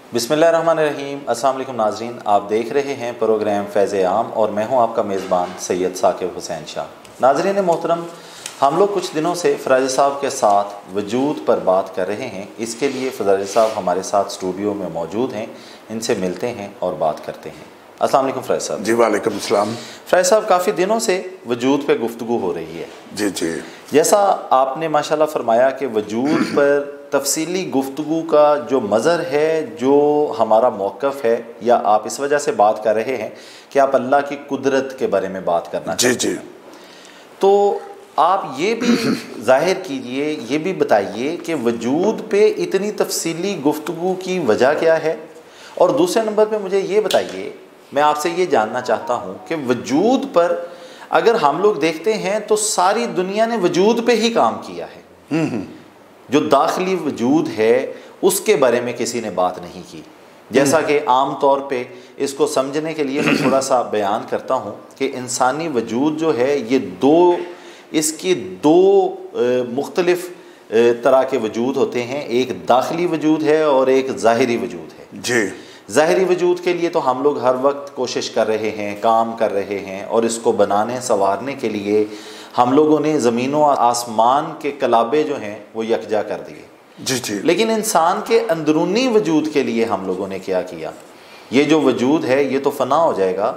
बिस्मिल्लाहिर्रहमानिर्रहीम। अस्सलाम वालेकुम नाज़रीन, आप देख रहे हैं प्रोग्राम फ़ैज़ आम और मैं हूं आपका मेज़बान सैयद साकिब हुसैन शाह। नाज़रीन मोहतरम, हम लोग कुछ दिनों से फ़राज साहब के साथ वजूद पर बात कर रहे हैं। इसके लिए फ़राज साहब हमारे साथ स्टूडियो में मौजूद हैं, इनसे मिलते हैं और बात करते हैं। अस्सलाम वालेकुम फ़राज साहब। जी वालेकुम सलाम। फ़राज साहब, काफ़ी दिनों से वजूद पे गुफ्तगू हो रही है। जी जी, जैसा आपने माशाल्लाह फरमाया कि वजूद पर तफसीली गुफ्तगू का जो मज़र है, जो हमारा मौक़िफ़ है, या आप इस वजह से बात कर रहे हैं कि आप अल्लाह की कुदरत के बारे में बात करना चाहते हैं। तो आप ये भी ज़ाहिर कीजिए, ये भी बताइए कि वजूद पे इतनी तफसीली गुफ्तगू की वजह क्या है। और दूसरे नंबर पे मुझे ये बताइए, मैं आपसे ये जानना चाहता हूँ कि वजूद पर अगर हम लोग देखते हैं तो सारी दुनिया ने वजूद पे ही काम किया है। जो दाखिली वजूद है उसके बारे में किसी ने बात नहीं की। जैसा कि आम तौर पे इसको समझने के लिए मैं थोड़ा सा बयान करता हूँ कि इंसानी वजूद जो है ये इसके दो मुख्तलिफ तरह के वजूद होते हैं। एक दाखिली वजूद है और एक ज़ाहिरी वजूद है। जी, ज़ाहिरी वजूद के लिए तो हम लोग हर वक्त कोशिश कर रहे हैं, काम कर रहे हैं, और इसको बनाने संवारने के लिए हम लोगों ने ज़मीन और आसमान के कलाबे जो हैं वो यकजा कर दिए। जी जी, लेकिन इंसान के अंदरूनी वजूद के लिए हम लोगों ने क्या किया? ये जो वजूद है ये तो फ़ना हो जाएगा,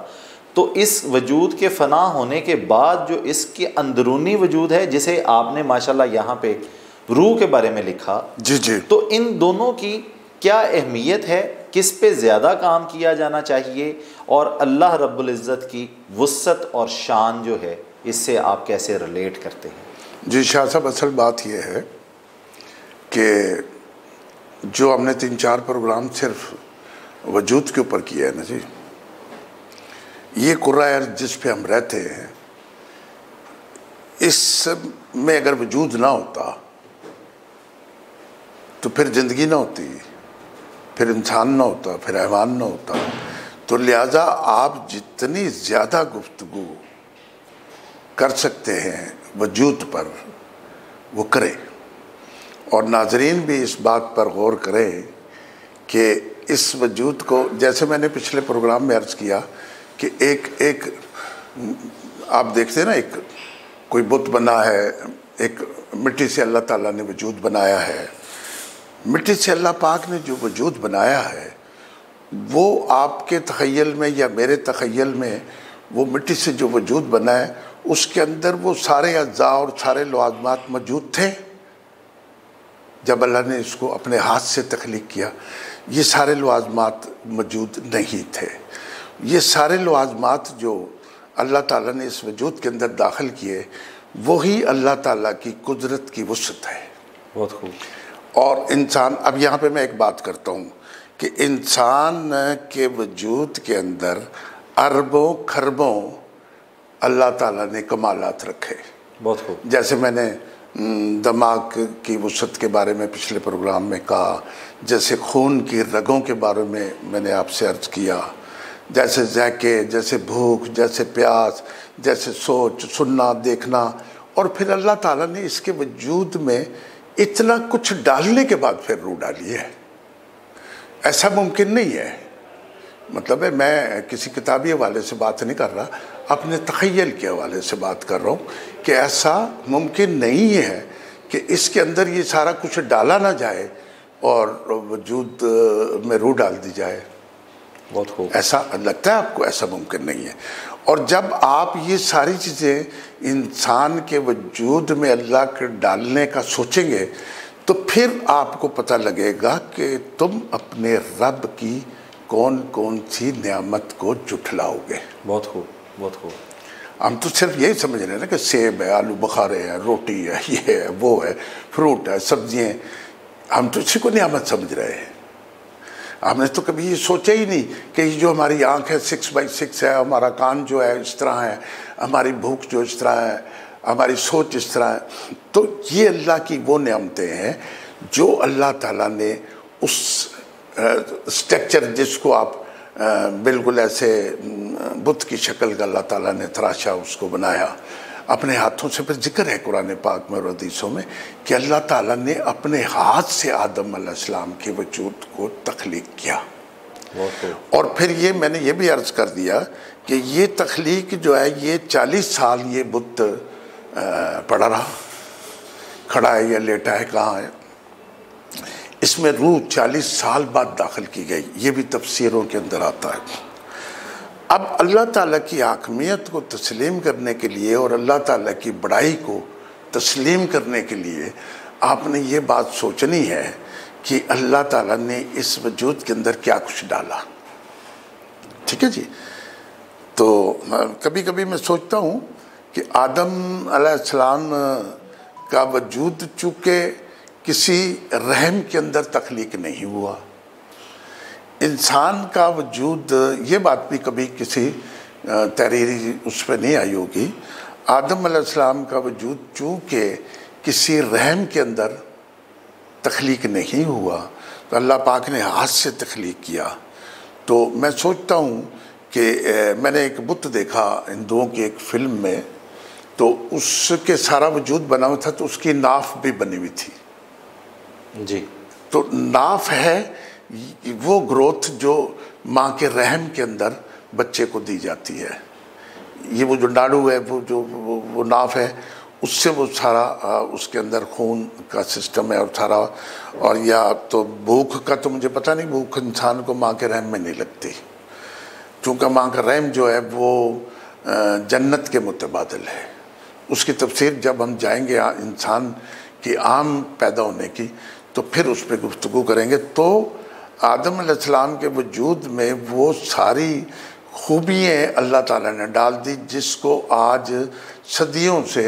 तो इस वजूद के फ़ना होने के बाद जो इसके अंदरूनी वजूद है, जिसे आपने माशाल्लाह यहाँ पे रूह के बारे में लिखा, जी जी, तो इन दोनों की क्या अहमियत है, किस पे ज़्यादा काम किया जाना चाहिए, और अल्लाह रब्बुल इज़्ज़त की वुस्सत और शान जो है इससे आप कैसे रिलेट करते हैं? जी शाह साहब, असल बात यह है कि जो हमने 3-4 प्रोग्राम सिर्फ वजूद के ऊपर किया है ना जी, ये कुर्रा अर्ज़ जिस पे हम रहते हैं, इस में अगर वजूद ना होता तो फिर ज़िंदगी ना होती, फिर इंसान ना होता, फिर हैवान ना होता। तो लिहाजा आप जितनी ज़्यादा गुफ्तगू कर सकते हैं वजूद पर वो करें, और नाजरीन भी इस बात पर गौर करें कि इस वजूद को, जैसे मैंने पिछले प्रोग्राम में अर्ज़ किया कि एक आप देखते हैं ना, एक कोई बुत बना है, एक मिट्टी से अल्लाह ताला ने वजूद बनाया है। मिट्टी से अल्लाह पाक ने जो वजूद बनाया है वो आपके तख़य्युल में या मेरे तख़य्युल में, वो मिट्टी से जो वजूद बना है उसके अंदर वो सारे अज़्ज़ा और सारे लवाज़मात मौजूद थे जब अल्लाह ने इसको अपने हाथ से तख्लीक किया। ये सारे लवाज़मात मौजूद नहीं थे। ये सारे लवाज़मात जो अल्लाह ताला ने इस वजूद के अंदर दाखिल किए, वही अल्लाह ताला की कुदरत की वुसअत है। बहुत खूब। और इंसान, अब यहाँ पे मैं एक बात करता हूँ कि इंसान के वजूद के अंदर अरबों खरबों अल्लाह ताला ने कमालात रखे। बहुत खूब। जैसे मैंने दिमाग की वुसअत के बारे में पिछले प्रोग्राम में कहा, जैसे खून की रगों के बारे में मैंने आपसे अर्ज़ किया, जैसे ज़ैके, जैसे भूख, जैसे प्यास, जैसे सोच, सुनना, देखना, और फिर अल्लाह ताला ने इसके वजूद में इतना कुछ डालने के बाद फिर रूह डाली है। ऐसा मुमकिन नहीं है। मतलब है, मैं किसी किताबी हवाले से बात नहीं कर रहा, अपने तख़य्युल के हवाले से बात कर रहा हूँ कि ऐसा मुमकिन नहीं है कि इसके अंदर ये सारा कुछ डाला ना जाए और वजूद में रूह डाल दी जाए। बहुत खूब। ऐसा लगता है आपको? ऐसा मुमकिन नहीं है। और जब आप ये सारी चीज़ें इंसान के वजूद में अल्लाह के डालने का सोचेंगे तो फिर आपको पता लगेगा कि तुम अपने रब की कौन कौन सी नियामत को जुठलाओगे। बहुत खूब, बहुत खूब। हम तो सिर्फ यही समझ रहे हैं ना कि सेब है, आलू बुखारे है, रोटी है, ये है, वो है, फ्रूट है, सब्जियाँ, हम तो इसी को नियामत समझ रहे हैं। हमने तो कभी ये सोचा ही नहीं कि जो हमारी आँख है 6x6 है, हमारा कान जो है इस तरह है, हमारी भूख जो इस तरह है, हमारी सोच इस तरह है। तो ये अल्लाह की वो नियामतें हैं जो अल्लाह ताला ने उस स्ट्रक्चर जिसको आप बिल्कुल ऐसे बुत की शक्ल का अल्लाह ताला ने तराशा, उसको बनाया। अपने हाथों से, फिर जिक्र है कुरान पाक में और हदीसों में कि अल्लाह ताला ने अपने हाथ से आदम अलैहिस्सलाम के वजूद को तख्लीक किया। और फिर ये मैंने ये भी अर्ज़ कर दिया कि ये तख्लीक जो है ये 40 साल ये बुत पड़ा रहा, खड़ा है या लेटा है, कहाँ है, इसमें रूह 40 साल बाद दाखिल की गई, ये भी तफसीरों के अंदर आता है। अब अल्लाह ताला की हाकमियत को तस्लीम करने के लिए और अल्लाह ताला की बड़ाई को तस्लीम करने के लिए आपने ये बात सोचनी है कि अल्लाह ताला ने इस वजूद के अंदर क्या कुछ डाला। ठीक है जी। तो कभी कभी मैं सोचता हूँ कि आदम अलैहिस्सलाम का वजूद चूँकि किसी रहम के अंदर तख्लीक नहीं हुआ, इंसान का वजूद, ये बात भी कभी किसी तहरीरी उस पर नहीं आई होगी, आदम अलैहिस्सलाम का वजूद चूँकि किसी रहम के अंदर तख्लीक नहीं हुआ तो अल्लाह पाक ने हाथ से तख्लीक किया। तो मैं सोचता हूँ कि मैंने एक बुत देखा हिंदुओं की एक फिल्म में, तो उसके सारा वजूद बना हुआ था, तो उसकी नाफ भी बनी हुई थी जी। तो नाफ है वो ग्रोथ जो माँ के रहम के अंदर बच्चे को दी जाती है। ये वो जो नाड़ू है, वो जो वो नाफ है, उससे वो सारा उसके अंदर खून का सिस्टम है और सारा। और या तो भूख का तो मुझे पता नहीं, भूख इंसान को माँ के रहम में नहीं लगती, चूँकि माँ का रहम जो है वो जन्नत के मुतबादिल है। उसकी तफसीर जब हम जाएंगे इंसान की आम पैदा होने की, तो फिर उस पर गुफ्तगू करेंगे। तो आदम अलैहिस्सलाम के वजूद में वो सारी खूबियाँ अल्लाह ताला ने डाल दी जिसको आज सदियों से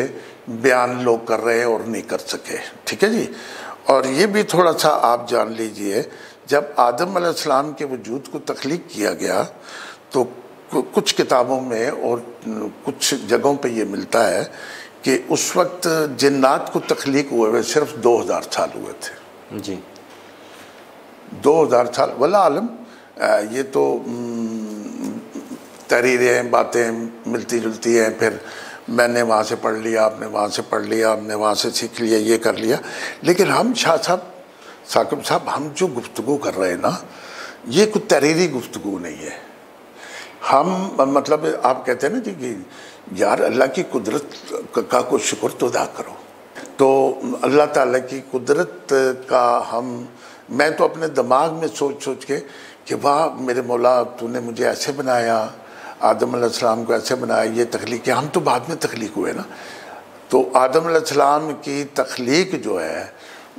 बयान लोग कर रहे हैं और नहीं कर सके। ठीक है जी। और ये भी थोड़ा सा आप जान लीजिए, जब आदम अलैहिस्सलाम के वजूद को तख्लीक किया गया तो कुछ किताबों में और कुछ जगहों पे ये मिलता है कि उस वक्त जिन्नात को तख्लीक हुए सिर्फ 2000 साल हुए थे जी। 2000 साल वल्लाह आलम। ये तो तहरीरें बातें मिलती जुलती हैं, फिर मैंने वहाँ से पढ़ लिया, आपने वहाँ से पढ़ लिया, हमने वहाँ से सीख लिया, ये कर लिया। लेकिन हम शाह साहब, साकिब साहब, हम जो गुफ्तगू कर रहे हैं ना, ये कुछ तहरीरी गुफ्तगू नहीं है। हम मतलब आप कहते हैं ना जी कि यार अल्लाह की कुदरत का को शुक्र तो अदा करो। तो अल्लाह ताला की कुदरत का मैं तो अपने दिमाग में सोच सोच के कि वाह मेरे मौला, तूने मुझे ऐसे बनाया, आदम अलैहिस्सलाम को ऐसे बनाया, ये तख्लीक है। हम तो बाद में तख्लीक हुए ना। तो आदम अलैहिस्सलाम की तख्लीक जो है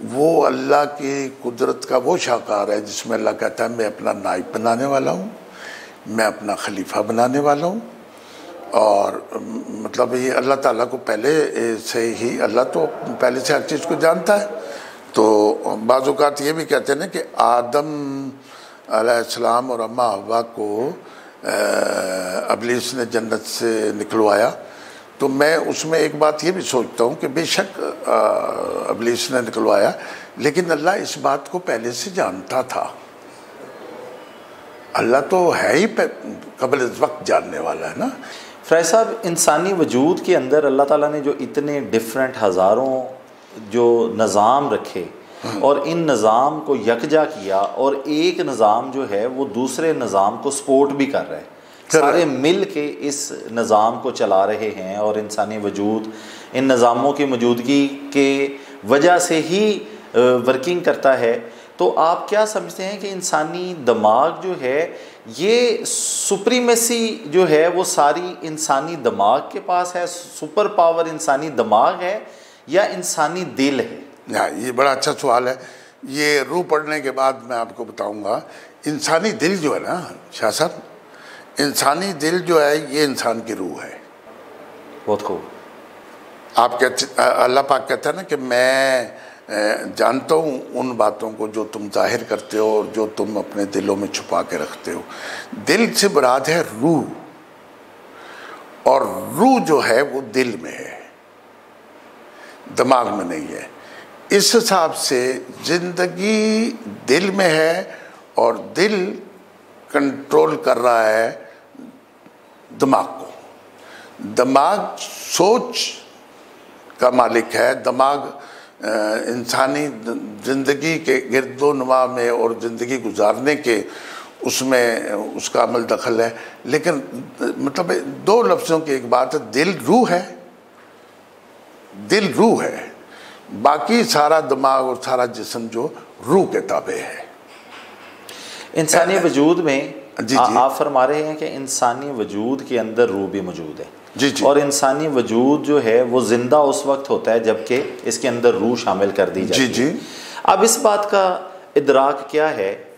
वो अल्लाह की कुदरत का वो शाहकार है जिसमें अल्लाह कहता है मैं अपना नाइब बनाने वाला हूँ, मैं अपना खलीफा बनाने वाला हूँ। और मतलब ये अल्लाह ताला को पहले से ही, अल्लाह तो पहले से हर चीज़ को जानता है। तो बाज़ औक़ात ये भी कहते हैं ना कि आदम अलैहिस्सलाम और अम्मा हव्वा को इब्लीस ने जन्नत से निकलवाया। तो मैं उसमें एक बात ये भी सोचता हूँ कि बेशक इब्लीस ने निकलवाया, लेकिन अल्लाह इस बात को पहले से जानता था। अल्लाह तो है ही कबल वक्त जानने वाला है ना। फ़राइज़ साहब, इंसानी वजूद के अंदर अल्लाह ताला ने जो इतने डिफरेंट हज़ारों जो निज़ाम रखे और इन निज़ाम को यकजा किया, और एक निज़ाम जो है वो दूसरे निज़ाम को सपोर्ट भी कर रहा है, सारे मिल के इस निज़ाम को चला रहे हैं, और इंसानी वजूद इन निज़ामों की मौजूदगी के वजह से ही वर्किंग करता है। तो आप क्या समझते हैं कि इंसानी दिमाग जो है, ये सुप्रीमेसी जो है वो सारी इंसानी दिमाग के पास है, सुपर पावर इंसानी दिमाग है या इंसानी दिल है? ये बड़ा अच्छा सवाल है। ये रूह पढ़ने के बाद मैं आपको बताऊंगा। इंसानी दिल जो है ना शाह साहब, इंसानी दिल जो है ये इंसान की रूह है। बहुत खूब। आप कहते, अल्लाह पाक कहता है ना कि मैं जानता हूँ उन बातों को जो तुम जाहिर करते हो और जो तुम अपने दिलों में छुपा के रखते हो। दिल से मुराद है रूह, और रूह जो है वो दिल में है, दिमाग में नहीं है। इस हिसाब से जिंदगी दिल में है और दिल कंट्रोल कर रहा है दिमाग को। दिमाग सोच का मालिक है, दिमाग इंसानी ज़िंदगी के गिरदोनुमा में और ज़िंदगी गुजारने के उसमें उसका अमल दखल है। लेकिन मतलब दो लफ्ज़ों की एक बात है, दिल रूह है, दिल रूह है, बाकी सारा दिमाग और सारा जिस्म जो रूह के ताबे है। इंसानी वजूद में जी, आप फरमा रहे हैं कि इंसानी वजूद के अंदर रूह भी मौजूद है। जी जी। और इंसानी वजूद जो है वो जिंदा उस वक्त होता है जबकि इसके अंदर रूह शामिल कर दी जाती है। जी जी। अब इस बात का इदराक क्या है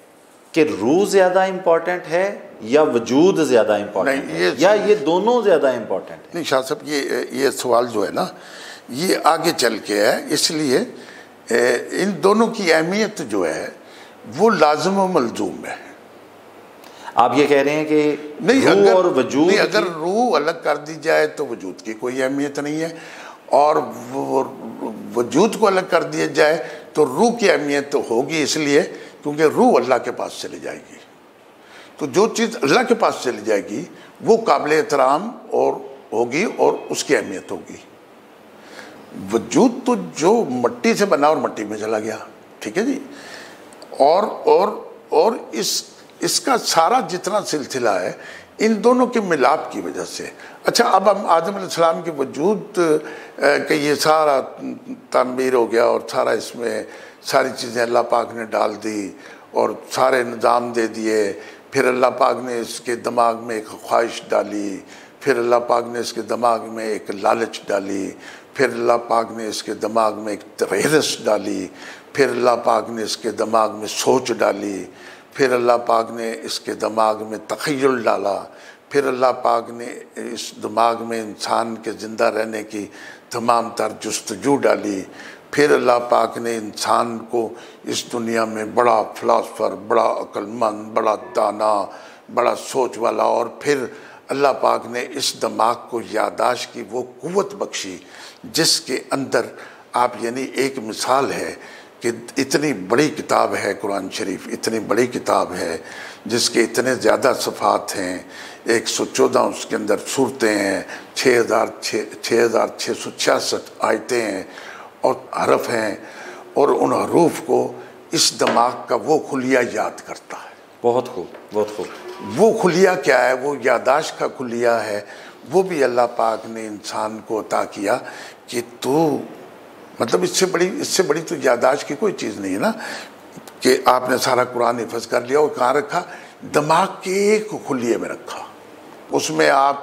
कि रूह ज़्यादा इम्पोर्टेंट है या वजूद ज़्यादा इम्पोर्टेंट है, या ये दोनों ज़्यादा इम्पोर्टेंट है? नहीं शाह साहब, ये सवाल जो है ना, ये आगे चल के है, इसलिए इन दोनों की अहमियत जो है वो लाज़िम व मलज़ूम है। आप ये कह रहे हैं कि नहीं, रूह अगर और वजूद नहीं, अगर रूह अलग कर दी जाए तो वजूद की कोई अहमियत नहीं है, और वजूद को अलग कर दिया जाए तो रूह की अहमियत तो होगी, इसलिए क्योंकि रूह अल्लाह के पास चली जाएगी। तो जो चीज़ अल्लाह के पास चली जाएगी वो काबिल एहतराम और होगी और उसकी अहमियत होगी। वजूद तो जो मट्टी से बना और मट्टी में चला गया, ठीक है जी। और इसका सारा जितना सिलसिला है इन दोनों के मिलाप की वजह से। अच्छा, अब हम आदम अलैहिस्सलाम के वजूद के ये सारा तामीर हो गया और सारा इसमें सारी चीज़ें अल्लाह पाक ने डाल दी और सारे निज़ाम दे दिए। फिर अल्लाह पाक ने इसके दिमाग में एक ख्वाहिश डाली, फिर अल्लाह पाक ने इसके दिमाग में एक लालच डाली, फिर अल्लाह पाक ने इसके दिमाग में एक हिरस डाली, फिर अल्लाह पाक ने इसके दिमाग में सोच डाली, फिर अल्लाह पाक ने इसके दिमाग में तख़य्युल डाला, फिर अल्लाह पाक ने इस दिमाग में इंसान के ज़िंदा रहने की तमाम तर जुस्तजू डाली। फिर अल्लाह पाक ने इंसान को इस दुनिया में बड़ा फ़िलासफ़र, बड़ा अक्लमंद, बड़ा दाना, बड़ा सोच वाला, और फिर अल्लाह पाक ने इस दिमाग को यादाश्त की वो क़ुव्वत बख्शी जिसके अंदर आप, यानी एक मिसाल है कि इतनी बड़ी किताब है कुरान शरीफ, इतनी बड़ी किताब है जिसके इतने ज़्यादा सफ़ात हैं, 114 उसके अंदर सूरतें हैं, 6666 आयतें हैं और हरफ हैं, और उन हरूफ को इस दिमाग का वो खुलिया याद करता है। बहुत खूब, बहुत खूब। वो खुलिया क्या है? वो यादाश्त का खुलिया है। वो भी अल्लाह पाक ने इंसान को अता किया कि तू, मतलब इससे बड़ी तो यादाश्त की कोई चीज़ नहीं है ना, कि आपने सारा कुरान हिफ़्ज़ कर लिया और कहाँ रखा? दिमाग के एक खुलिये में रखा। उसमें आप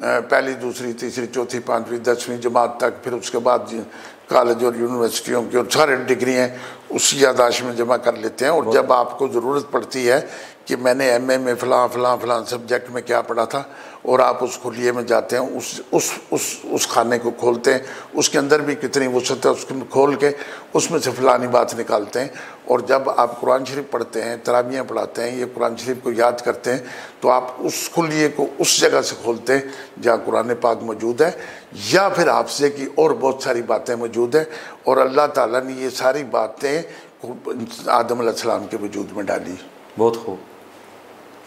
पहली, दूसरी, तीसरी, चौथी, पाँचवीं, 10वीं जमात तक, फिर उसके बाद कॉलेज और यूनिवर्सिटियों की और सारे डिग्री हैं उस यादाश्त में जमा कर लेते हैं। और जब आपको ज़रूरत पड़ती है कि मैंने एमए में फ़लाँ सब्जेक्ट में क्या पढ़ा था, और आप उस खुलिये में जाते हैं, उस खाने को खोलते हैं, उसके अंदर भी कितनी वसअत है, उसको खोल के उसमें से फ़लानी बात निकालते हैं। और जब आप कुरान शरीफ पढ़ते हैं, तराबियाँ पढ़ाते हैं, ये कुरान शरीफ को याद करते हैं, तो आप उस खुलिये को उस जगह से खोलते हैं जहाँ कुरान पाक मौजूद है, या फिर हाफ़िज़े की और बहुत सारी बातें मौजूद हैं। और अल्लाह ताला ने ये सारी बातें आदम अलैहिस्सलाम के वजूद में डाली। बहुत खूब,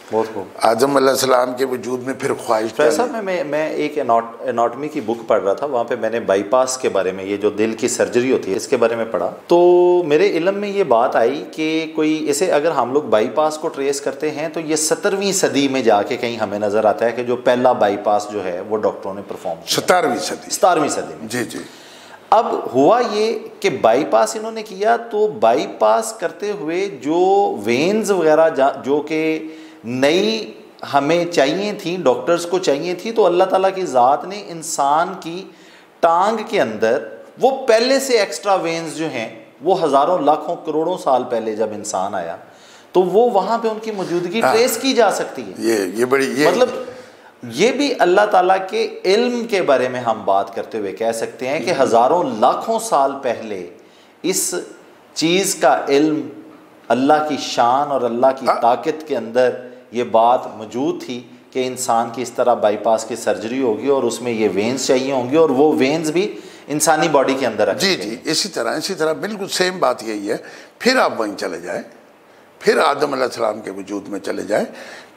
बहुत खूब। आदम अलैहिस्सलाम के वजूद में फिर ख्वाहिश। ऐसा मैं एक एनाटॉमी की बुक पढ़ रहा था, वहाँ पे मैंने बाईपास के बारे में, ये जो दिल की सर्जरी होती है, इसके बारे में पढ़ा। तो मेरे इल्म में ये बात आई कि कोई इसे अगर हम लोग बाईपास को ट्रेस करते हैं तो ये 17वीं सदी में जाके कहीं हमें नज़र आता है कि जो पहला बाईपास जो है वो डॉक्टरों ने परफॉर्म किया। 17वीं सदी में। जी जी। अब हुआ ये कि बाईपास इन्होंने किया, तो बाईपास करते हुए जो वेन्स वगैरह जो कि नई हमें चाहिए थी, डॉक्टर्स को चाहिए थी, तो अल्लाह ताला की ज़ात ने इंसान की टांग के अंदर वो पहले से एक्स्ट्रा वेन्स जो हैं, वो हज़ारों लाखों करोड़ों साल पहले जब इंसान आया तो वो वहाँ पे उनकी मौजूदगी ट्रेस की जा सकती है। ये मतलब ये भी अल्लाह ताला के इल्म के बारे में हम बात करते हुए कह सकते हैं कि हज़ारों लाखों साल पहले इस चीज़ का इल्म, अल्लाह की शान और अल्लाह की ताकत के अंदर ये बात मौजूद थी कि इंसान की इस तरह बाईपास की सर्जरी होगी और उसमें ये वेन्स चाहिए होंगे, और वो वेन्स भी इंसानी बॉडी के अंदर जी जी। इसी तरह बिल्कुल सेम बात यही है। फिर आप वहीं चले जाए, फिर आदम अलैहिस्सलाम के वजूद में चले जाए,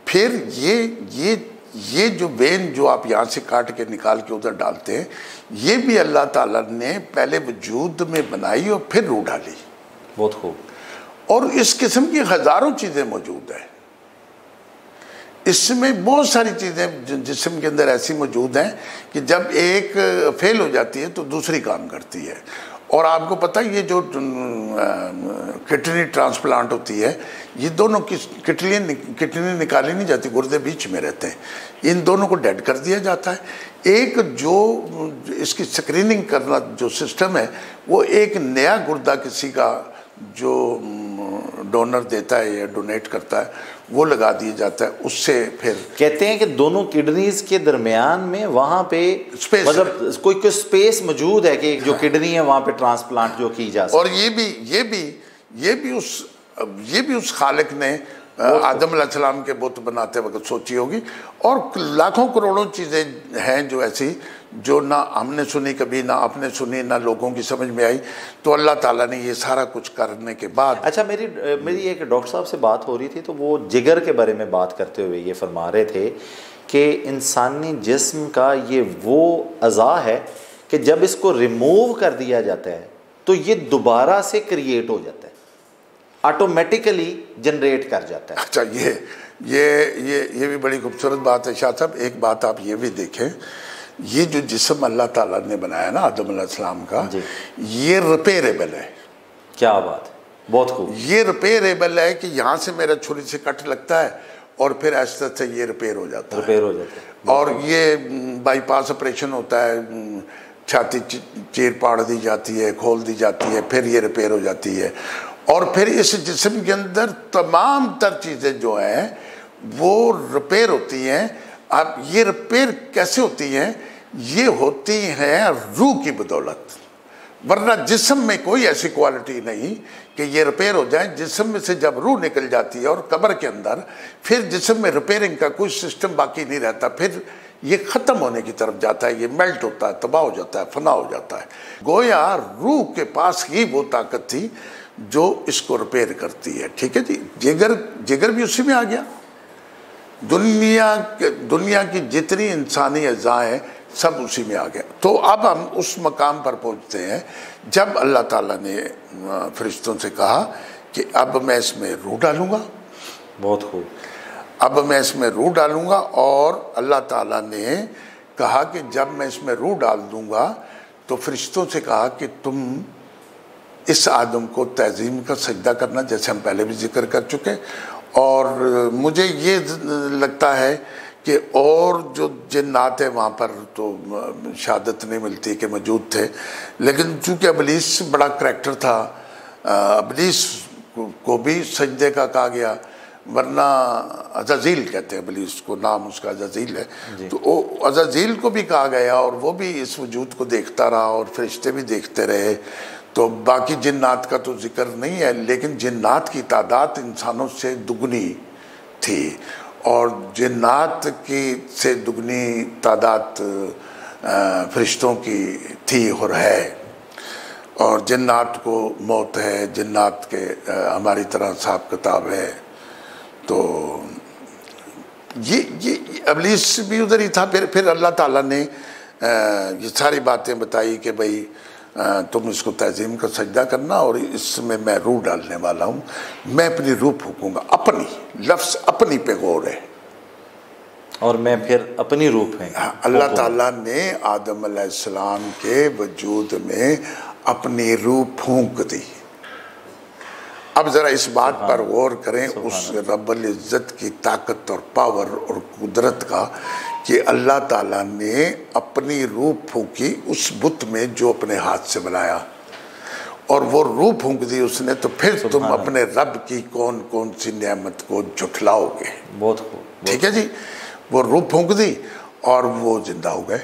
फिर ये ये जो वेन जो आप यहाँ से काट के निकाल के उधर डालते हैं, ये भी अल्लाह ताला ने पहले वजूद में बनाई और फिर रूह डाली। बहुत खूब। और इस किस्म की हज़ारों चीज़ें मौजूद हैं। इसमें बहुत सारी चीज़ें जिस्म के अंदर ऐसी मौजूद हैं कि जब एक फेल हो जाती है तो दूसरी काम करती है। और आपको पता है ये जो किडनी ट्रांसप्लांट होती है, ये दोनों की किडनी निकाली नहीं जाती, गुर्दे बीच में रहते हैं, इन दोनों को डेड कर दिया जाता है। एक जो इसकी स्क्रीनिंग करना जो सिस्टम है, वो एक नया गुर्दा किसी का जो डोनर देता है या डोनेट करता है वो लगा दिया जाता है। उससे फिर कहते हैं कि दोनों किडनीज के दरमियान में वहाँ पे स्पेस, मतलब कोई स्पेस मौजूद है कि जो किडनी है वहाँ पे ट्रांसप्लांट जो की जा सकती। और ये भी उस खालिक ने आदम अलैहिस्सलाम के बुत बनाते वक्त सोची होगी। और लाखों करोड़ों चीज़ें हैं जो ऐसी जो ना हमने सुनी कभी, ना आपने सुनी, ना लोगों की समझ में आई। तो अल्लाह ताला ने ये सारा कुछ करने के बाद। अच्छा, मेरी एक डॉक्टर साहब से बात हो रही थी तो वो जिगर के बारे में बात करते हुए ये फरमा रहे थे कि इंसानी जिस्म का ये वो अज़ा है कि जब इसको रिमूव कर दिया जाता है तो ये दोबारा से क्रिएट हो जाता है, ऑटोमेटिकली जनरेट कर जाता है। अच्छा, ये भी बड़ी खूबसूरत बात है शाह साहब। एक बात आप ये भी देखें, ये जो जिस्म अल्लाह ताला ने बनाया ना आदम अलैहिस्सलाम का, ये रिपेयरेबल है। क्या बात है, बहुत खूब। ये रिपेयरेबल है कि यहाँ से मेरा छुरी से कट लगता है और फिर ऐसे से ये रिपेयर हो जाता है। और ये बाईपास ऑपरेशन होता है, छाती चीर पाड़ दी जाती है, खोल दी जाती है, फिर ये रिपेयर हो जाती है। और फिर इस जिस्म के अंदर तमाम तर चीज़ें जो हैं वो रिपेयर होती हैं। अब ये रिपेयर कैसे होती हैं? ये होती हैं रूह की बदौलत, वरना जिस्म में कोई ऐसी क्वालिटी नहीं कि ये रिपेयर हो जाए। जिस्म में से जब रूह निकल जाती है और कब्र के अंदर, फिर जिस्म में रिपेयरिंग का कोई सिस्टम बाकी नहीं रहता, फिर ये ख़त्म होने की तरफ जाता है, ये मेल्ट होता है, तबाह हो जाता है, फना हो जाता है। गोया रूह के पास ही वो ताकत थी जो इसको रिपेयर करती है। ठीक है जी, जिगर भी उसी में आ गया। दुनिया की जितनी इंसानी अज़ाएँ सब उसी में आ गया। तो अब हम उस मकाम पर पहुंचते हैं जब अल्लाह ताला ने फरिश्तों से कहा कि अब मैं इसमें रूह डालूँगा। बहुत खूब। अब मैं इसमें रूह डालूँगा। और अल्लाह ताला ने कहा कि जब मैं इसमें रूह डाल दूँगा तो फरिश्तों से कहा कि तुम इस आदम को तज़ीम का सजदा करना, जैसे हम पहले भी जिक्र कर चुके। और मुझे ये लगता है कि और जो जिन्नात है वहाँ पर तो शहादत नहीं मिलती कि मौजूद थे, लेकिन चूँकि इब्लीस बड़ा करैक्टर था, इब्लीस को भी सजदे का कहा गया, वरना अज़ाज़ील कहते हैं इब्लीस को, नाम उसका अज़ाज़ील है। तो वो अज़ाज़ील को भी कहा गया और वो भी इस वजूद को देखता रहा और फरिश्ते भी देखते रहे। तो बाकी जिन्नात का तो जिक्र नहीं है, लेकिन जिन्नात की तादाद इंसानों से दुगनी थी और जिन्नात की से दुगनी तादाद फरिश्तों की थी और है। और जिन्नात को मौत है, जिन्नात के हमारी तरह हिसाब किताब है। तो ये इब्लीस भी उधर ही था। फिर अल्लाह ताला ने ये सारी बातें बताई कि भाई तुम इसको तज़ीम का सजदा करना और इसमें मैं रूह डालने वाला हूँ, मैं अपनी रूह फूकूँगा। अपनी लफ्ज़ अपनी पे गौर है, और मैं फिर अपनी रूह फेंक। अल्लाह ताला ने आदम अलैहिस्सलाम के वजूद में अपनी रूह फूंक दी। अब ज़रा इस बात पर गौर करें उस रब्बुल इज़्ज़त की ताकत और पावर और कुदरत का कि अल्लाह ताला ने अपनी रूह फूंकी उस बुत में जो अपने हाथ से बनाया, और वो रूह फूंक दी उसने। तो फिर तुम अपने रब की कौन कौन सी नेमत को झुठलाओगे। बहुत खूब। ठीक है जी, वो रूह फूंक दी और वो जिंदा हो गए।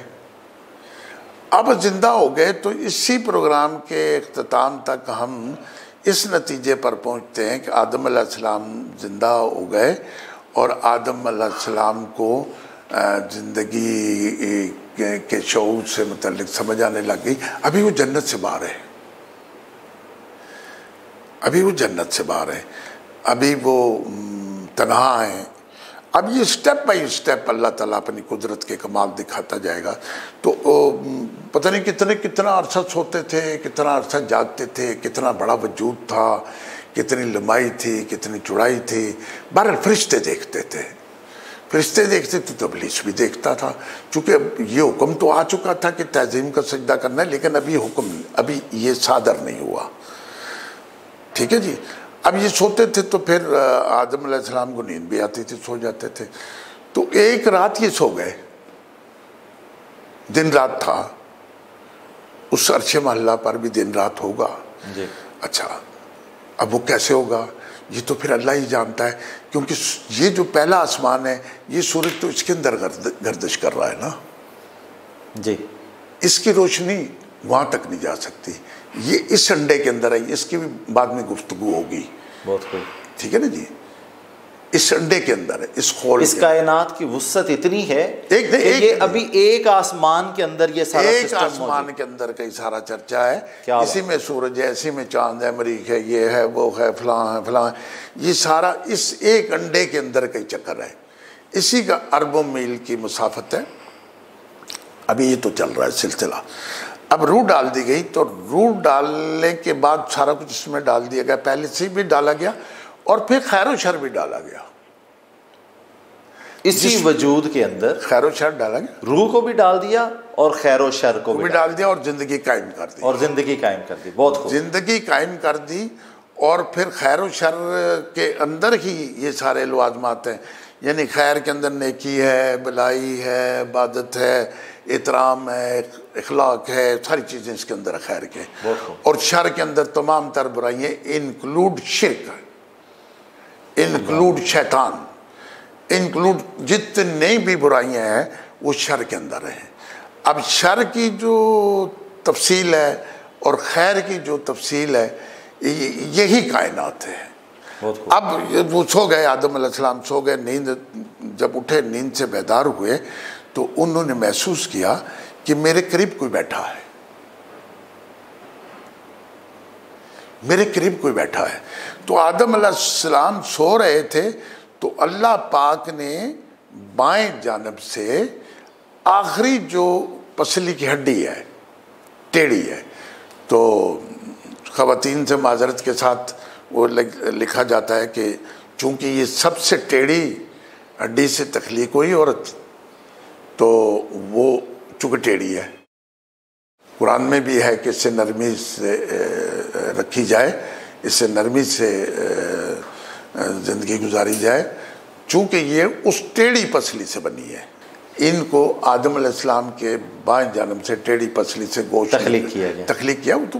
अब जिंदा हो गए तो इसी प्रोग्राम के इख्तिताम तक हम इस नतीजे पर पहुंचते हैं कि आदम अलैहिस्सलाम जिंदा हो गए और आदम अलैहिस्सलाम को ज़िंदगी के शऊर से मुतल्लिक समझ आने लग गई। अभी वो जन्नत से बाहर है, अभी वो जन्नत से बाहर है, अभी वो तन्हा है, अब ये स्टेप बाय स्टेप अल्लाह ताला अपनी कुदरत के कमाल दिखाता जाएगा। तो पता नहीं कितना अरसा सोते थे, कितना अरसा जागते थे, कितना बड़ा वजूद था, कितनी लंबाई थी, कितनी चौड़ाई थी। बहरहाल फरिश्ते देखते थे, फरिश्ते देखते थे तो इब्लीस भी देखता था। चूँकि ये हुक्म तो आ चुका था कि तज़ीम का सजदा करना है, लेकिन अभी ये सादर नहीं हुआ। ठीक है जी। अब ये सोते थे तो फिर आदम अलैहिस्सलाम को नींद भी आती थी, सो जाते थे। तो एक रात ये सो गए, दिन रात था, उस अर्शे महल्ला पर भी दिन रात होगा जी। अच्छा, अब वो कैसे होगा ये तो फिर अल्लाह ही जानता है, क्योंकि ये जो पहला आसमान है ये सूरज तो इसके अंदर गर्दिश कर रहा है ना जी, इसकी रोशनी वहाँ तक नहीं जा सकती, ये इस अंडे के अंदर है, इसकी भी बाद में गुफ्तगू होगी। बहुत खूब। ठीक है ना जी, इस अंडे के अंदर है, इस खोल, इस कायनात की वुसअत इतनी है एक ये अभी एक आसमान के अंदर ये सारा एक आसमान के अंदर कई सारा चर्चा है। इसी में सूरज है, इसी में चांद है, मरीख है, ये है, वो है, फलां है, ये सारा इस एक अंडे के अंदर कई चक्कर है। इसी का अरबों मील की मुसाफत है। अभी ये तो चल रहा है सिलसिला। अब रूह डाल दी गई, तो रूह डालने के बाद सारा कुछ इसमें डाल दिया गया, पहले से भी डाला गया और फिर खैर व शर भी डाला गया। इसी वजूद के अंदर खैर व शर डाला गया, रूह को भी डाल दिया और खैर व शर को भी डाल दिया और जिंदगी कायम कर दी, और जिंदगी कायम कर दी। बहुत खूब। जिंदगी कायम कर दी और फिर खैर व शर के अंदर ही ये सारे लवाजमात हैं। यानी खैर के अंदर नेकी है, भलाई है, इबादत है, एहतराम है, इखलाक है, सारी चीज़ें इसके अंदर है खैर के। और शर के अंदर तमाम तर बुराइयाँ, इंक्लूड शिर्क, इंक्लूड शैतान, इंक्लूड जितनी भी बुराइयाँ हैं वो शर के अंदर हैं। अब शर की जो तफसील है और खैर की जो तफसील है, यही कायनात है। अब वो सो गए, आदम अलैहिस्सलाम सो गए, नींद जब उठे, नींद से बेदार हुए तो उन्होंने महसूस किया कि मेरे करीब कोई बैठा है, मेरे करीब कोई बैठा है। तो आदम अलैहिस्सलाम सो रहे थे तो अल्लाह पाक ने बाएं जानब से आखिरी जो पसली की हड्डी है, टेढ़ी है, तो ख़वातीन से माजरत के साथ वो लिखा जाता है कि चूँकि ये सबसे टेढ़ी हड्डी से तख्लीक हुई औरत, तो वो चूँकि टेढ़ी है, कुरान में भी है कि इससे नरमी से रखी जाए, इससे नरमी से ज़िंदगी गुजारी जाए, चूँकि ये उस टेढ़ी पसली से बनी है। इनको आदम अलैहिस्सलाम के बाएं जानब से टेढ़ी पसली से गोश्त तख्लीक किया गया, तख्लीक किया। वो तो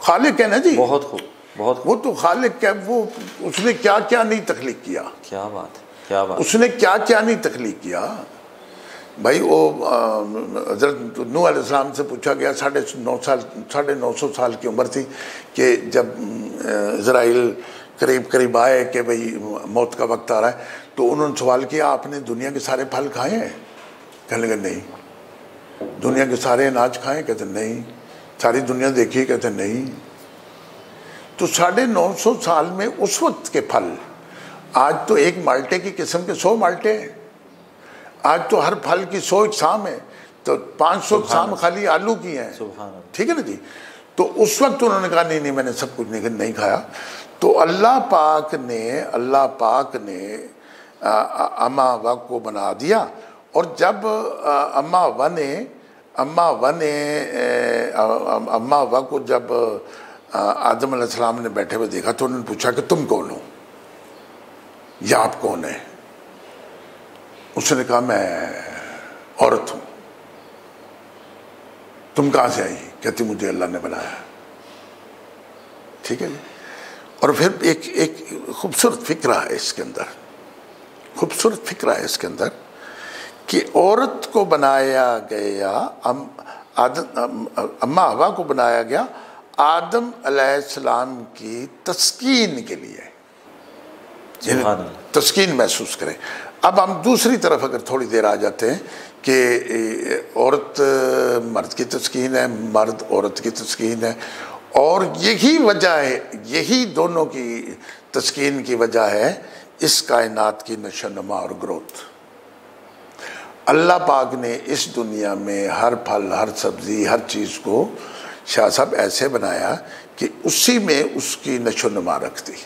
खालिक है ना जी, बहुत खूब, बहुत वो तो खालिक है। वो उसने क्या क्या नहीं तख्लीक किया, क्या बात, क्या बात, उसने क्या क्या नहीं तख्लीक किया भाई। वो हज़रत नूह अलैहिस्सलाम से पूछा गया, 950 साल की उम्र थी कि जब इज़राइल करीब आए कि भाई मौत का वक्त आ रहा है, तो उन्होंने सवाल किया, आपने दुनिया के सारे फल खाए हैं? कहने लगे नहीं। दुनिया के सारे अनाज खाए? कहते नहीं। सारी दुनिया देखी? कहते नहीं। तो 950 साल में उस वक्त के फल, आज तो एक माल्टे की किस्म के 100 माल्टे हैं, आज तो हर फल की 100 इकसाम है, तो 500 इकसाम खाली आलू की हैं। ठीक है ना जी। तो उस वक्त उन्होंने कहा नहीं मैंने सब कुछ नहीं खाया। तो अल्लाह पाक ने अम्मा हवा को बना दिया, और जब अम्मा हवा को जब आदम अलैहिस्सलाम ने बैठे हुए देखा तो उन्होंने पूछा कि तुम कौन हो या आप कौन है? उसने कहा मैं औरत हूँ। तुम कहाँ से आई? कहती मुझे अल्लाह ने बनाया। ठीक है जी। और फिर एक खूबसूरत फिक्रा है इसके अंदर, खूबसूरत फिक्रा है इसके अंदर कि औरत को बनाया गया, अम्मा हवा को बनाया गया आदम अलैहिस्सलाम की तस्कीन के लिए, तस्कीन महसूस करें। अब हम दूसरी तरफ अगर थोड़ी देर आ जाते हैं कि औरत मर्द की तस्कीन है, मर्द औरत की तस्कीन है, और यही वजह है, यही दोनों की तस्कीन की वजह है इस कायनात की नशोनुमा और ग्रोथ। अल्लाह पाक ने इस दुनिया में हर फल, हर सब्ज़ी, हर चीज़ को शाह साहब ऐसे बनाया कि उसी में उसकी नशोनुमा रख दी।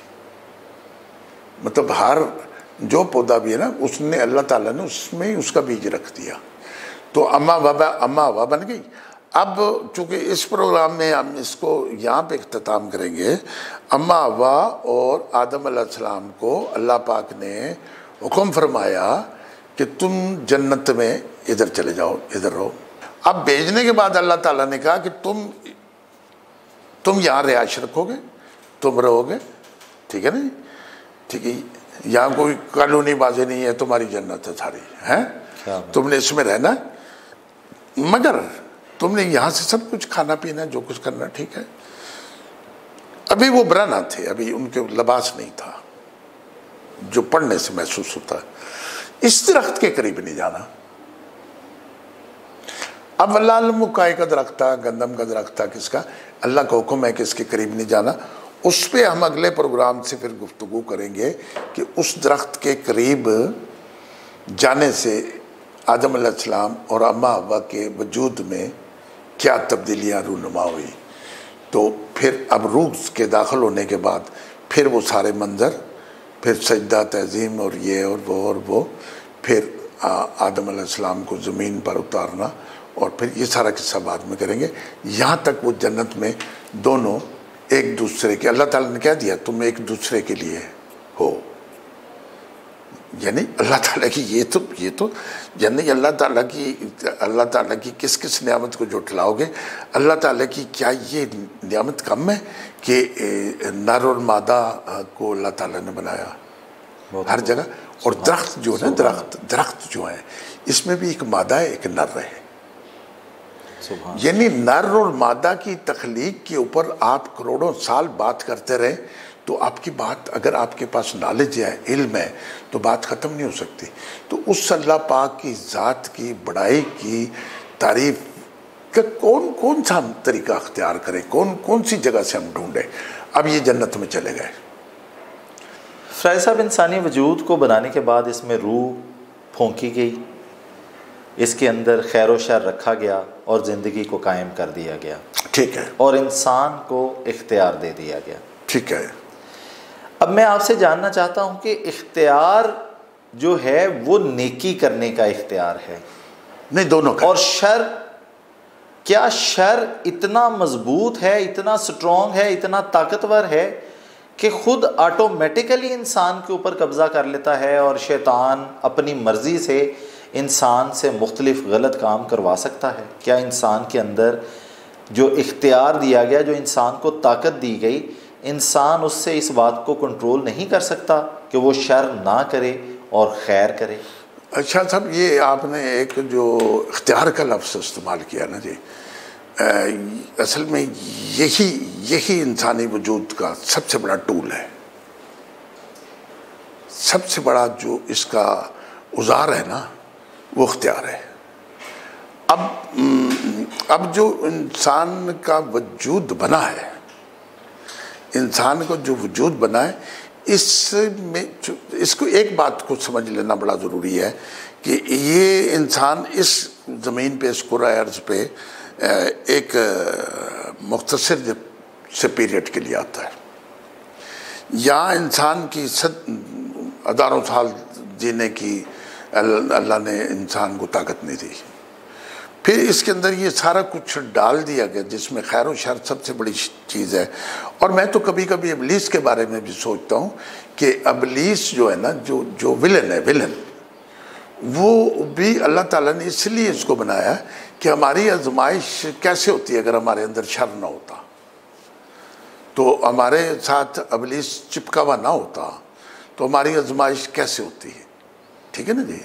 मतलब हर जो पौधा भी है ना, उसने अल्लाह ताला ने उसमें ही उसका बीज रख दिया। तो अम्मा हवा बन गई। अब चूँकि इस प्रोग्राम में हम इसको यहाँ पे इख्तिताम करेंगे, अम्मा हवा और आदम अलैहिस्सलाम को अल्लाह पाक ने हुक्म फरमाया कि तुम जन्नत में इधर चले जाओ, इधर रहो। अब भेजने के बाद अल्लाह ताला ने कहा कि तुम यहाँ रिहाइश रखोगे, तुम रहोगे, ठीक है ना, ठीक है, यहाँ कोई कानूनी बाजी नहीं है, तुम्हारी जन्नत है सारी, है, तुमने इसमें रहना, मगर तुमने यहाँ से सब कुछ खाना पीना, जो कुछ करना, ठीक है। अभी वो बराना थे, अभी उनके लिबास नहीं था जो पढ़ने से महसूस होता है। इस दरख्त के करीब नहीं जाना। अब अल्लाह का दरख्त था, गंदम का दरख्त था, किसका? अल्लाह का हुक्म है कि इसके करीब नहीं जाना। उस पर हम अगले प्रोग्राम से फिर गुफ्तगू करेंगे कि उस दरख्त के करीब जाने से आदम अलैहिस्सलाम और अम्मा हव्वा के वजूद में क्या तब्दीलियाँ रूनुमा हुई। तो फिर अब रूह के दाखिल होने के बाद फिर वो सारे मंज़र, फिर सजदा तज़ीम और ये और वो, फिर आदम अलैहिस्सलाम को ज़मीन पर उतारना, और फिर ये सारा किस्सा बाद में करेंगे। यहाँ तक वो जन्नत में दोनों एक दूसरे के, अल्लाह ताला ने कह दिया तुम एक दूसरे के लिए हो, यानी अल्लाह ताला की ये तो यानी अल्लाह ताला की किस किस नियामत को जुटलाओगे। अल्लाह ताला की क्या ये नियामत कम है कि नर और मादा को अल्लाह ताला ने बनाया हर जगह। और दरख्त जो है, दरख्त जो है, इसमें भी एक मादा है, एक नर है। यानी नर और मादा की तख्लीक के ऊपर आप करोड़ों साल बात करते रहे तो आपकी बात, अगर आपके पास नॉलेज है, इल्म है, तो बात ख़त्म नहीं हो सकती। तो उस अल्लाह पाक की ज़ात की बड़ाई की तारीफ़ का कौन सा हम तरीका अख्तियार करें, कौन सी जगह से हम ढूंढें। अब ये जन्नत में चले गए। फ़राइद साहब, इंसानी वजूद को बनाने के बाद इसमें रूह फूंकी गई, इसके अंदर खैर व शर रखा गया और ज़िंदगी को कायम कर दिया गया, ठीक है, और इंसान को इख्तियार दे दिया गया, ठीक है। अब मैं आपसे जानना चाहता हूं कि इख्तियार जो है वो नेकी करने का इख्तियार है, नहीं दोनों का, और शर, क्या शर इतना मजबूत है, इतना स्ट्रॉन्ग है, इतना ताकतवर है कि खुद ऑटोमेटिकली इंसान के ऊपर कब्ज़ा कर लेता है और शैतान अपनी मर्ज़ी से इंसान से मुख्तलिफ गलत काम करवा सकता है? क्या इंसान के अंदर जो इख्तियार दिया गया, जो इंसान को ताकत दी गई, इंसान उससे इस बात को कंट्रोल नहीं कर सकता कि वो शर ना करे और खैर करे? अच्छा साहब, ये आपने एक जो इख्तियार का लफ्ज़ इस्तेमाल किया ना जी, असल में यही इंसानी वजूद का सबसे बड़ा टूल है, सबसे बड़ा जो इसका औज़ार है ना, वो इख्तियार है। अब जो इंसान का वजूद बना है, इंसान को जो वजूद बना है, इसमें इसको एक बात को समझ लेना बड़ा ज़रूरी है कि ये इंसान इस ज़मीन पे, इस कुर्रा अर्ज़ पे एक मुख्तसर से पीरियड के लिए आता है। यहाँ इंसान की हज़ारों साल जीने की अल्लाह ने इंसान को ताकत नहीं दी। फिर इसके अंदर ये सारा कुछ डाल दिया गया जिसमें खैर और शर सबसे बड़ी चीज़ है। और मैं तो कभी कभी इब्लीस के बारे में भी सोचता हूँ कि इब्लीस जो है ना, जो विलन है, विलन, वो भी अल्लाह ताला ने इसलिए इसको बनाया कि हमारी आजमाइश कैसे होती है। अगर हमारे अंदर शर ना होता, तो हमारे साथ इब्लीस चिपका हुआ ना होता, तो हमारी आजमाइश कैसे होती है, ठीक है ना जी।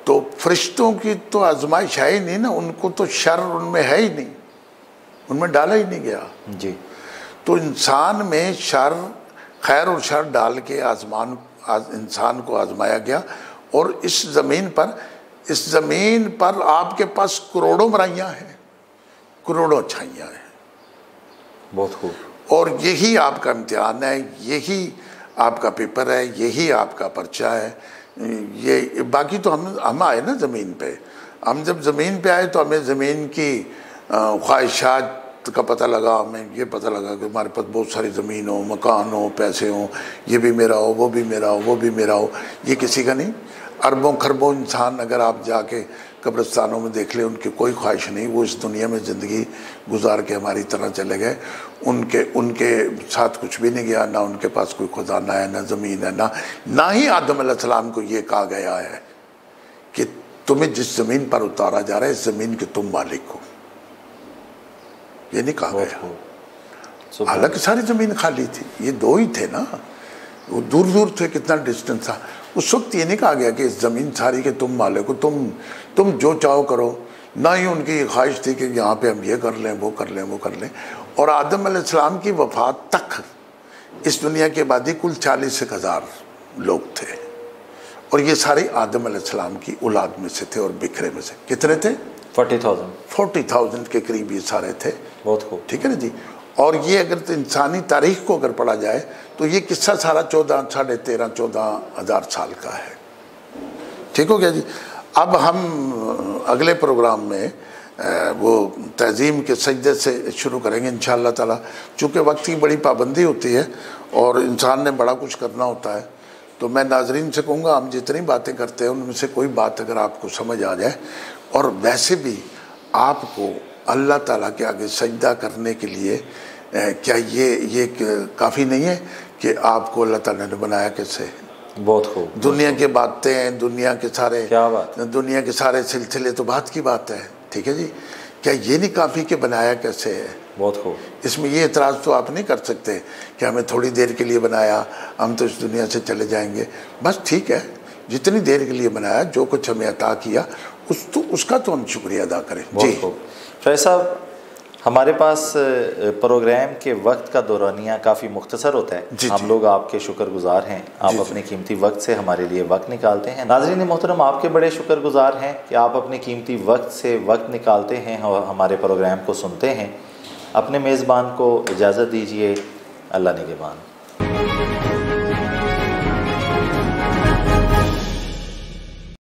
तो फरिश्तों की तो आजमाइश है ही नहीं ना, उनको तो शर उनमें है ही नहीं, उनमें डाला ही नहीं गया जी। तो इंसान में शर, खैर और शर डाल के इंसान को आजमाया गया। और इस ज़मीन पर आपके पास करोड़ों बुराइयाँ हैं, करोड़ों अच्छाइयाँ हैं। बहुत खूब। और यही आपका इम्तिहान है, यही आपका पेपर है, यही आपका पर्चा है। ये बाकी तो हम आए ना ज़मीन पे, हम जब ज़मीन पे आए तो हमें ज़मीन की ख्वाहिशात का पता लगा, हमें ये पता लगा कि हमारे पास बहुत सारी ज़मीन हो, मकान हो, पैसे हो, ये भी मेरा हो, वो भी मेरा हो, वो भी मेरा हो, ये किसी का नहीं। अरबों खरबों इंसान अगर आप जाके कब्रिस्तानों में देख ले, उनकी कोई ख्वाहिश नहीं, वो इस दुनिया में ज़िंदगी गुजार के हमारी तरह चले गए। उनके साथ कुछ भी नहीं गया, ना उनके पास कोई खजाना है, ना ज़मीन है, ना ही आदम अलैहिस्सलाम को ये कहा गया है कि तुम्हें जिस ज़मीन पर उतारा जा रहा है, इस ज़मीन के तुम मालिक हो, ये नहीं कहा गया। हालांकि सारी ज़मीन खाली थी, ये दो ही थे ना, वो दूर दूर थे, कितना डिस्टेंस था। उस वक्त ये नहीं कहा गया कि इस ज़मीन सारी के तुम मालिक हो, तुम जो चाहो करो। ना ही उनकी ख्वाहिश थी कि यहाँ पे हम ये कर लें, वो कर लें, वो कर लें। और आदम अलैहिस्सलाम की वफ़ात तक इस दुनिया की आबादी कुल 40,000 लोग थे, और ये सारे आदम अलैहिस्सलाम की औलाद में से थे और बिखरे में से। कितने थे? 40,000 के करीब ये सारे थे। बहुत खूब, ठीक है ना जी। और ये अगर इंसानी तारीख को अगर पढ़ा जाए तो ये किस्सा सारा 14,500-14,000 साल का है। ठीक हो गया जी। अब हम अगले प्रोग्राम में वो तज़ीम के सजदे से शुरू करेंगे इंशाअल्लाह ताला। चूँकि वक्त की बड़ी पाबंदी होती है और इंसान ने बड़ा कुछ करना होता है, तो मैं नाजरीन से कहूँगा हम जितनी बातें करते हैं उनमें से कोई बात अगर आपको समझ आ जाए, और वैसे भी आपको अल्लाह ताला के आगे सजदा करने के लिए क्या ये काफ़ी नहीं है कि आपको अल्लाह ताला ने बनाया कैसे? बहुत खूब। दुनिया की बातें, दुनिया के सारे, क्या बात, दुनिया के सारे सिलसिले तो बात की बात है। ठीक है जी। क्या ये नहीं काफ़ी कि बनाया कैसे है? बहुत खूब। इसमें ये एतराज़ तो आप नहीं कर सकते कि हमें थोड़ी देर के लिए बनाया, हम तो इस दुनिया से चले जाएंगे। बस ठीक है, जितनी देर के लिए बनाया, जो कुछ हमें अता किया, उसका तो हम शुक्रिया अदा करें। जी फैज़ साहब, हमारे पास प्रोग्राम के वक्त का दौरानिया काफ़ी मुख्तसर होता है। हम लोग आपके शुक्रगुजार हैं, आप अपने कीमती वक्त से हमारे लिए वक्त निकालते हैं। नाज़रीन मोहतरम, आपके बड़े शुक्रगुजार हैं कि आप अपने कीमती वक्त से वक्त निकालते हैं और हमारे प्रोग्राम को सुनते हैं। अपने मेज़बान को इजाज़त दीजिए। अल्लाह निगहबान।